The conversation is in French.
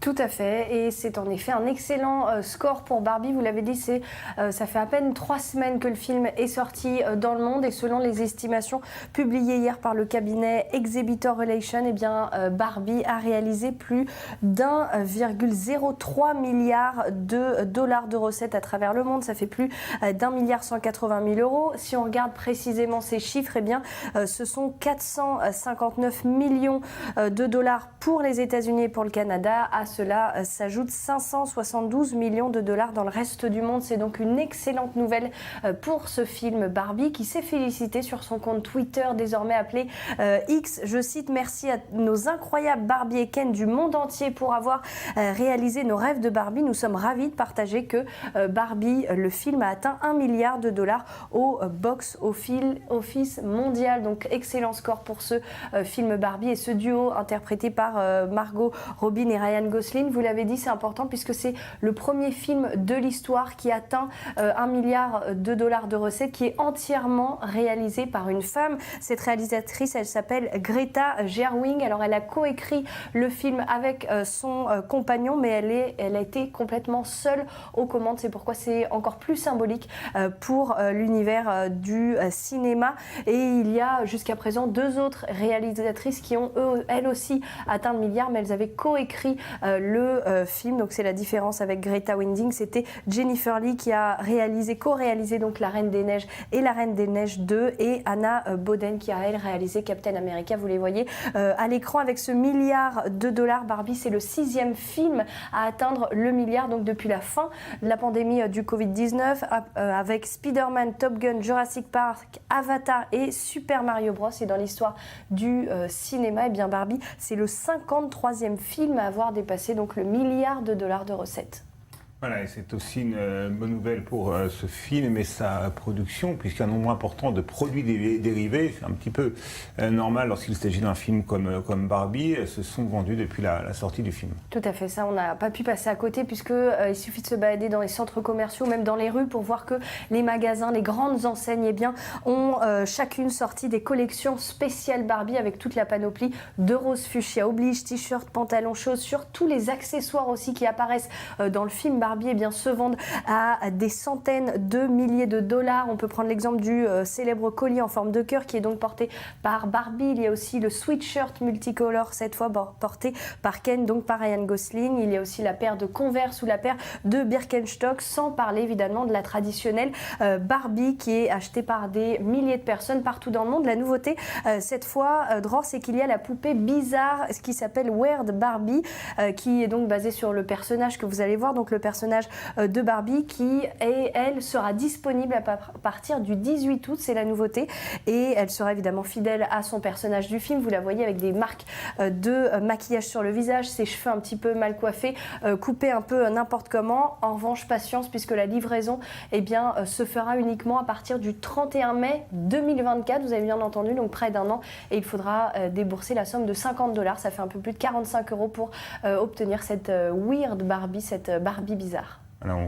Tout à fait, et c'est en effet un excellent score pour Barbie. Vous l'avez dit, ça fait à peine 3 semaines que le film est sorti dans le monde, et selon les estimations publiées hier par le cabinet Exhibitor Relations, eh bien, Barbie a réalisé plus d'1,03 milliard de dollars de recettes à travers le monde. Ça fait plus d'1,180 milliard. Si on regarde précisément ces chiffres, eh bien, ce sont 459 millions de dollars pour les États-Unis et pour le Canada. À cela s'ajoutent 572 millions de dollars dans le reste du monde. C'est donc une excellente nouvelle pour ce film Barbie, qui s'est félicité sur son compte Twitter, désormais appelé X. Je cite: merci à nos incroyables Barbie et Ken du monde entier pour avoir réalisé nos rêves de Barbie. Nous sommes ravis de partager que Barbie, le film, a atteint 1 milliard de dollars au box office mondial. Donc excellent score pour ce film Barbie et ce duo interprété par Margot Robbie et Ryan Gosling. Vous l'avez dit, c'est important puisque c'est le premier film de l'histoire qui atteint 1 milliard de dollars de recettes, qui est entièrement réalisé par une femme. Cette réalisatrice, elle s'appelle Greta Gerwig. Alors elle a coécrit le film avec son compagnon, mais elle a été complètement seule aux commandes. C'est pourquoi c'est encore plus symbolique pour l'univers du cinéma. Et il y a jusqu'à présent 2 autres réalisatrices qui ont elles aussi atteint le milliard, mais elles avaient coécrit le film. Donc c'est la différence avec Greta Winding. C'était Jennifer Lee qui a co-réalisé donc La Reine des Neiges et La Reine des Neiges 2, et Anna Boden qui a elle réalisé Captain America. Vous les voyez à l'écran avec ce milliard de dollars. Barbie, c'est le 6e film à atteindre le milliard, donc depuis la fin de la pandémie du Covid-19, avec Spider-Man, Top Gun, Jurassic Park, Avatar et Super Mario Bros. Et dans l'histoire du cinéma, et bien Barbie, c'est le 53e film à avoir dépassé donc le milliard de dollars de recettes. Voilà, et c'est aussi une bonne nouvelle pour ce film et sa production, puisqu'un nombre important de produits dérivés, c'est un petit peu normal lorsqu'il s'agit d'un film comme Barbie, se sont vendus depuis la sortie du film. Tout à fait, ça on n'a pas pu passer à côté, puisqu'il suffit de se balader dans les centres commerciaux, même dans les rues, pour voir que les magasins, les grandes enseignes, eh bien, ont chacune sorti des collections spéciales Barbie avec toute la panoplie de rose fuchsia oblige, t-shirt, pantalons, chaussures, tous les accessoires aussi qui apparaissent dans le film Barbie, eh bien, se vendent à des centaines de milliers de dollars. On peut prendre l'exemple du célèbre collier en forme de cœur qui est donc porté par Barbie. Il y a aussi le sweatshirt multicolore, cette fois porté par Ken, donc par Ryan Gosling. Il y a aussi la paire de Converse ou la paire de Birkenstock, sans parler évidemment de la traditionnelle Barbie qui est achetée par des milliers de personnes partout dans le monde. La nouveauté cette fois, Dror, c'est qu'il y a la poupée bizarre, ce qui s'appelle Weird Barbie, qui est donc basée sur le personnage que vous allez voir, donc le personnage de Barbie, qui elle sera disponible à partir du 18 août, c'est la nouveauté, et elle sera évidemment fidèle à son personnage du film. Vous la voyez avec des marques de maquillage sur le visage, ses cheveux un petit peu mal coiffés, coupés un peu n'importe comment. En revanche, patience, puisque la livraison, eh bien, se fera uniquement à partir du 31 mai 2024, vous avez bien entendu, donc près d'1 an, et il faudra débourser la somme de 50 $, ça fait un peu plus de 45 € pour obtenir cette Weird Barbie, cette Barbie bizarre. Alors,